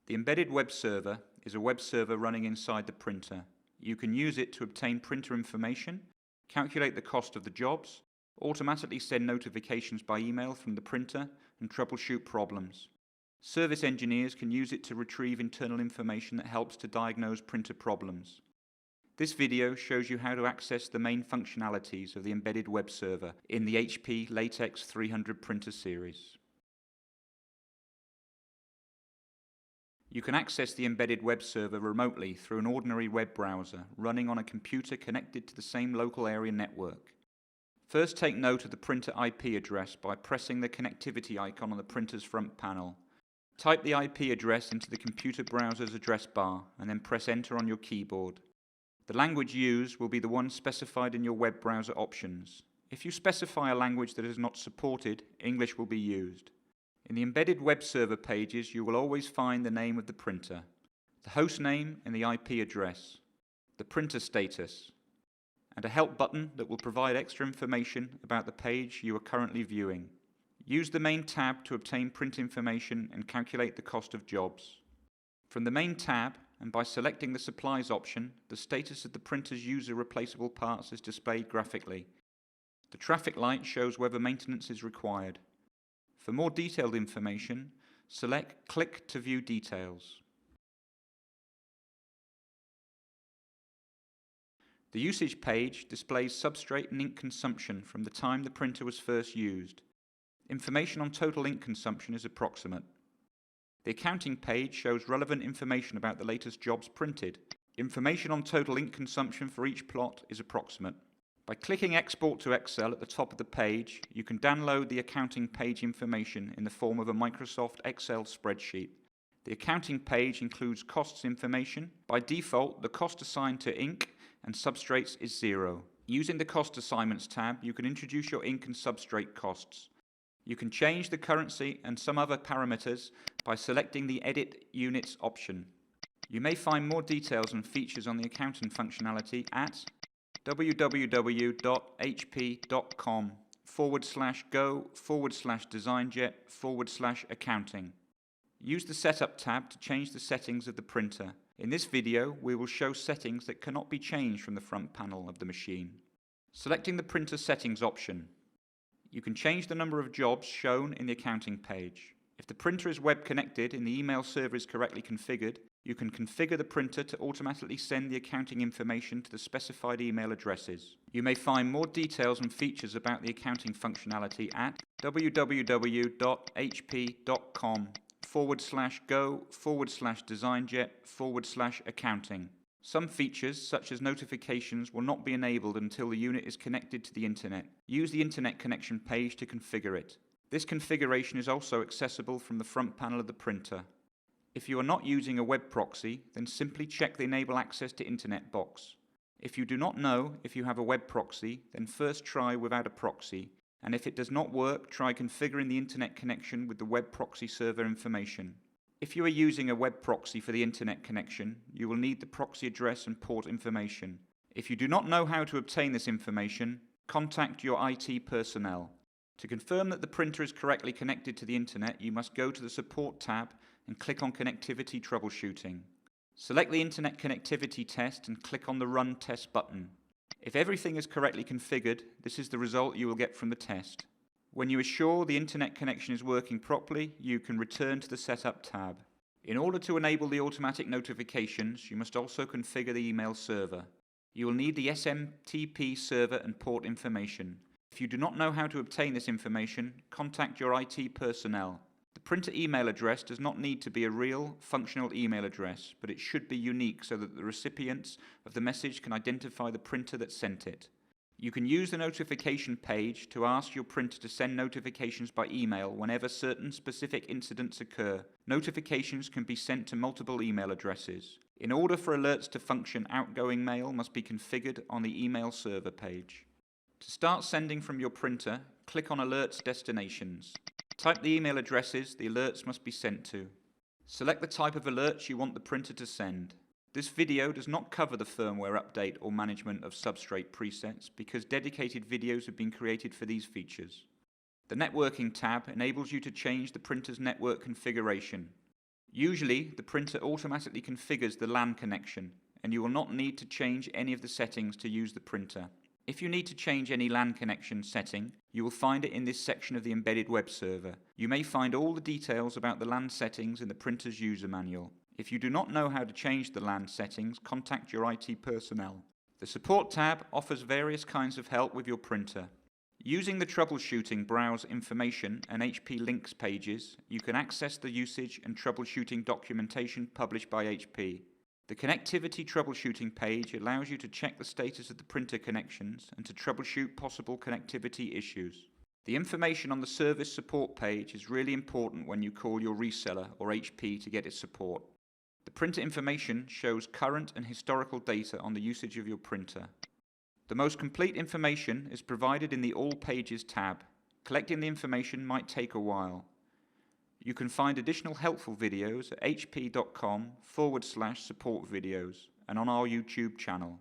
The embedded web server is a web server running inside the printer. You can use it to obtain printer information, calculate the cost of the jobs, automatically send notifications by email from the printer, and troubleshoot problems. Service engineers can use it to retrieve internal information that helps to diagnose printer problems. This video shows you how to access the main functionalities of the embedded web server in the HP Latex 300 printer series. You can access the embedded web server remotely through an ordinary web browser running on a computer connected to the same local area network. First, take note of the printer IP address by pressing the connectivity icon on the printer's front panel. Type the IP address into the computer browser's address bar and then press Enter on your keyboard. The language used will be the one specified in your web browser options. If you specify a language that is not supported, English will be used. In the embedded web server pages, you will always find the name of the printer, the host name and the IP address, the printer status, and a help button that will provide extra information about the page you are currently viewing. Use the main tab to obtain print information and calculate the cost of jobs. From the main tab, and by selecting the supplies option, the status of the printer's user replaceable parts is displayed graphically. The traffic light shows whether maintenance is required. For more detailed information, select Click to view details. The usage page displays substrate and ink consumption from the time the printer was first used. Information on total ink consumption is approximate. The accounting page shows relevant information about the latest jobs printed. Information on total ink consumption for each plot is approximate. By clicking Export to Excel at the top of the page, you can download the accounting page information in the form of a Microsoft Excel spreadsheet. The accounting page includes costs information. By default, the cost assigned to ink and substrates is 0. Using the Cost Assignments tab, you can introduce your ink and substrate costs. You can change the currency and some other parameters by selecting the Edit Units option. You may find more details and features on the accounting functionality at www.hp.com/go/designjet/accounting. Use the Setup tab to change the settings of the printer. In this video, we will show settings that cannot be changed from the front panel of the machine. Selecting the Printer Settings option. You can change the number of jobs shown in the accounting page. If the printer is web connected and the email server is correctly configured, you can configure the printer to automatically send the accounting information to the specified email addresses. You may find more details and features about the accounting functionality at www.hp.com/go/designjet/accounting. Some features, such as notifications, will not be enabled until the unit is connected to the internet. Use the internet connection page to configure it. This configuration is also accessible from the front panel of the printer. If you are not using a web proxy, then simply check the Enable Access to Internet box. If you do not know if you have a web proxy, then first try without a proxy, and if it does not work, try configuring the internet connection with the web proxy server information. If you are using a web proxy for the internet connection, you will need the proxy address and port information. If you do not know how to obtain this information, contact your IT personnel. To confirm that the printer is correctly connected to the internet, you must go to the Support tab and click on Connectivity Troubleshooting. Select the Internet Connectivity Test and click on the Run Test button. If everything is correctly configured, this is the result you will get from the test. When you are sure the internet connection is working properly, you can return to the Setup tab. In order to enable the automatic notifications, you must also configure the email server. You will need the SMTP server and port information. If you do not know how to obtain this information, contact your IT personnel. The printer email address does not need to be a real, functional email address, but it should be unique so that the recipients of the message can identify the printer that sent it. You can use the notification page to ask your printer to send notifications by email whenever certain specific incidents occur. Notifications can be sent to multiple email addresses. In order for alerts to function, outgoing mail must be configured on the email server page. To start sending from your printer, click on Alerts Destinations. Type the email addresses the alerts must be sent to. Select the type of alerts you want the printer to send. This video does not cover the firmware update or management of substrate presets because dedicated videos have been created for these features. The Networking tab enables you to change the printer's network configuration. Usually, the printer automatically configures the LAN connection, and you will not need to change any of the settings to use the printer. If you need to change any LAN connection setting, you will find it in this section of the embedded web server. You may find all the details about the LAN settings in the printer's user manual. If you do not know how to change the LAN settings, contact your IT personnel. The Support tab offers various kinds of help with your printer. Using the Troubleshooting Browse Information and HP Links pages, you can access the usage and troubleshooting documentation published by HP. The Connectivity Troubleshooting page allows you to check the status of the printer connections and to troubleshoot possible connectivity issues. The information on the Service Support page is really important when you call your reseller or HP to get its support. The printer information shows current and historical data on the usage of your printer. The most complete information is provided in the All Pages tab. Collecting the information might take a while. You can find additional helpful videos at hp.com/support videos and on our YouTube channel.